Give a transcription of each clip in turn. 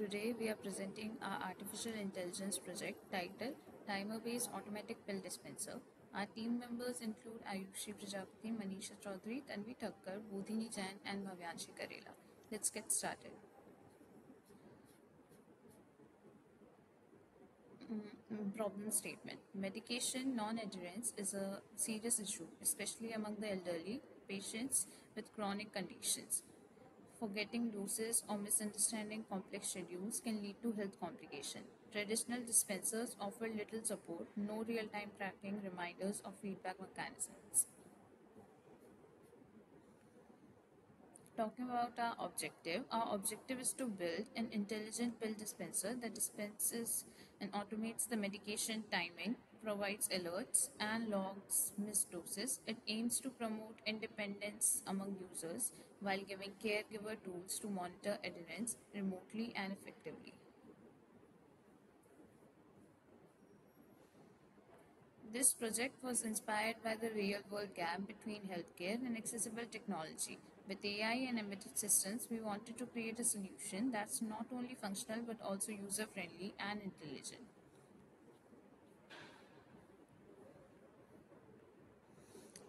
Today we are presenting our artificial intelligence project titled Timer-Based Automatic Pill Dispenser. Our team members include Ayushi Prajapati, Manisha Chaudhary, Tanvi Thakkar, Bodhini Jain and Bhavyanshi Karela. Let's get started. Problem statement. Medication non-adherence is a serious issue, especially among the elderly, patients with chronic conditions. Forgetting doses or misunderstanding complex schedules can lead to health complications. Traditional dispensers offer little support, no real-time tracking, reminders, or feedback mechanisms. Talking about our objective is to build an intelligent pill dispenser that dispenses and automates the medication timing, provides alerts, and logs missed doses. It aims to promote independence among users while giving caregiver tools to monitor adherence remotely and effectively. This project was inspired by the real world gap between healthcare and accessible technology. With AI and embedded systems, we wanted to create a solution that's not only functional but also user friendly and intelligent.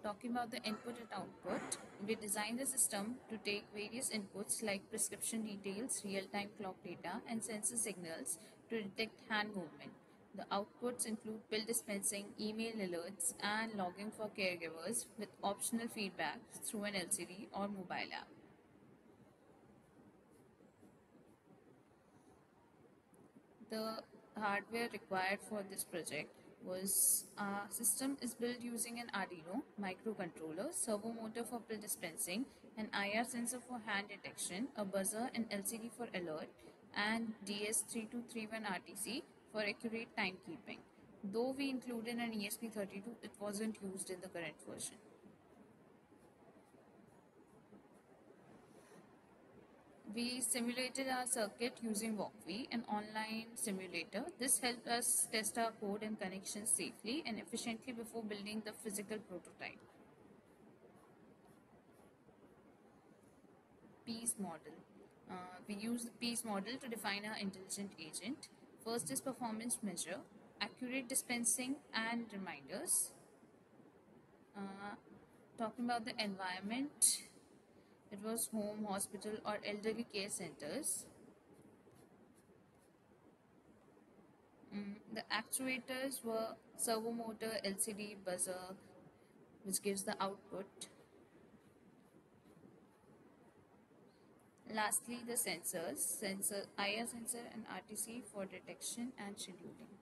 Talking about the input and output, we designed a system to take various inputs like prescription details, real time clock data, and sensor signals to detect hand movement. The outputs include pill dispensing, email alerts, and logging for caregivers with optional feedback through an LCD or mobile app. The hardware required for this project was our system is built using an Arduino microcontroller, servo motor for pill dispensing, an IR sensor for hand detection, a buzzer, an LCD for alert, and DS3231 RTC for accurate timekeeping. Though we included an ESP32, it wasn't used in the current version. We simulated our circuit using Walkvi, an online simulator. This helped us test our code and connections safely and efficiently before building the physical prototype. Peace model. We use the Peace model to define our intelligent agent. First is performance measure, accurate dispensing and reminders. Uh, Talking about the environment, it was home, hospital, or elderly care centers. The actuators were servo motor, LCD, buzzer, which gives the output. Lastly, the sensors, IR sensor and RTC for detection and scheduling.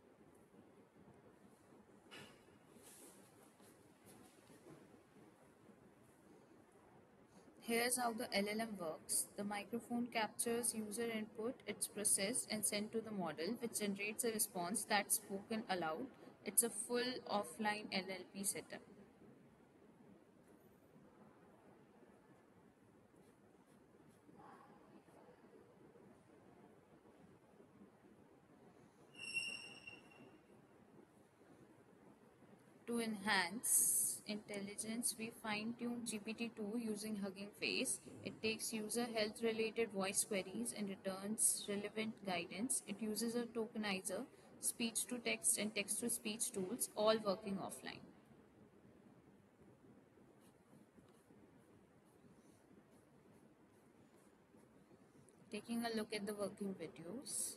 Here's how the LLM works. The microphone captures user input, it's processed and sent to the model, which generates a response that's spoken aloud. It's a full offline NLP setup. To enhance intelligence, we fine-tuned GPT-2 using Hugging Face. It takes user health-related voice queries and returns relevant guidance. It uses a tokenizer, speech-to-text and text-to-speech tools, all working offline. Taking a look at the working videos.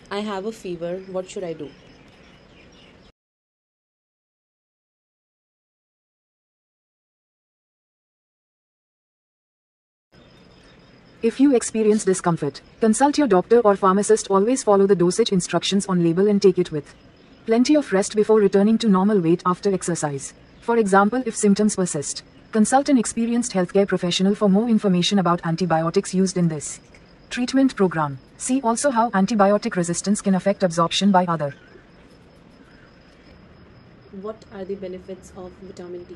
I have a fever. What should I do? If you experience discomfort, consult your doctor or pharmacist. Always follow the dosage instructions on label and take it with plenty of rest before returning to normal weight after exercise. For example, if symptoms persist, consult an experienced healthcare professional for more information about antibiotics used in this treatment program. See also how antibiotic resistance can affect absorption by other. What are the benefits of vitamin D?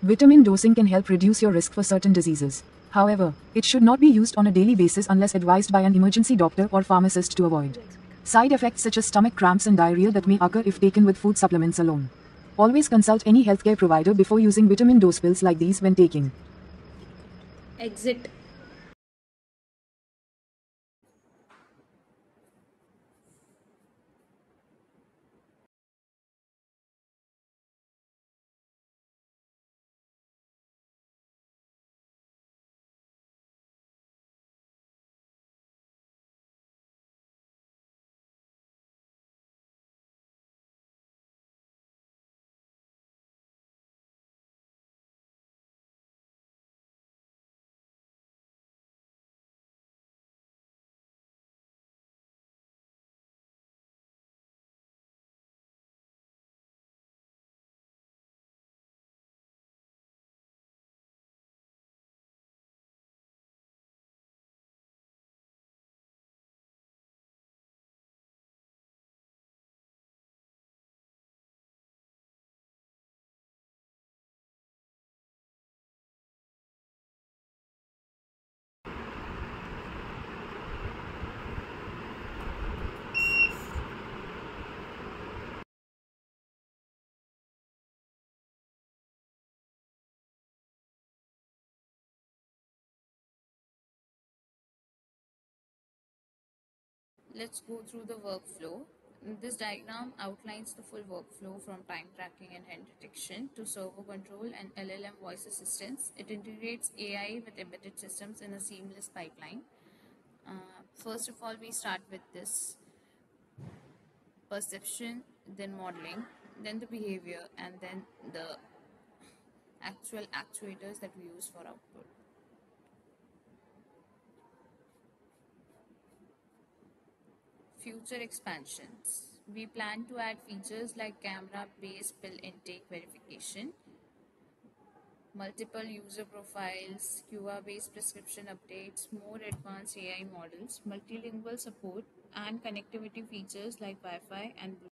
Vitamin dosing can help reduce your risk for certain diseases. However, it should not be used on a daily basis unless advised by an emergency doctor or pharmacist to avoid side effects such as stomach cramps and diarrhea that may occur if taken with food supplements alone. Always consult any healthcare provider before using vitamin dose pills like these when taking. Exit. Let's go through the workflow. This diagram outlines the full workflow from time tracking and hand detection to servo control and LLM voice assistance. It integrates AI with embedded systems in a seamless pipeline. First of all, we start with this perception, then modeling, then the behavior, and then the actual actuators that we use for output. Future expansions. We plan to add features like camera-based pill intake verification, multiple user profiles, QR-based prescription updates, more advanced AI models, multilingual support, and connectivity features like Wi-Fi and Bluetooth.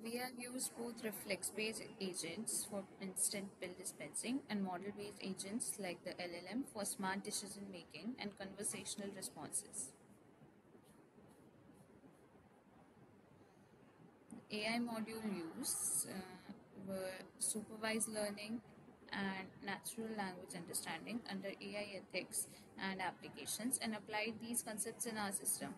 We have used both reflex-based agents for instant pill dispensing and model-based agents like the LLM for smart decision making and conversational responses. AI module use were supervised learning and natural language understanding under AI ethics and applications and applied these concepts in our system.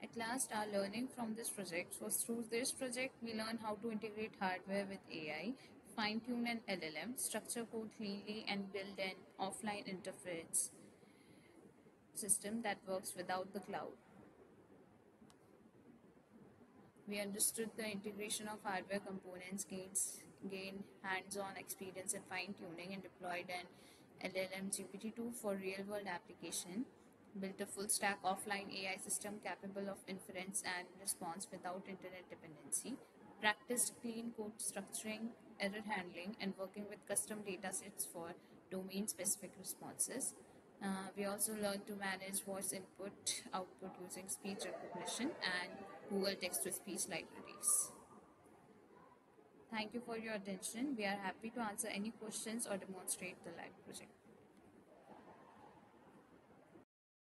At last, our learning from this project was through this project, we learned how to integrate hardware with AI, fine tune an LLM, structure code cleanly, and build an offline interface system that works without the cloud. We understood the integration of hardware components, gained hands-on experience in fine-tuning, and deployed an LLM GPT-2 for real-world application. Built a full-stack offline AI system capable of inference and response without internet dependency. Practiced clean code structuring, error handling, and working with custom datasets for domain-specific responses. We also learned to manage voice input output using speech recognition and Google text to speech libraries. Thank you for your attention. We are happy to answer any questions or demonstrate the live project.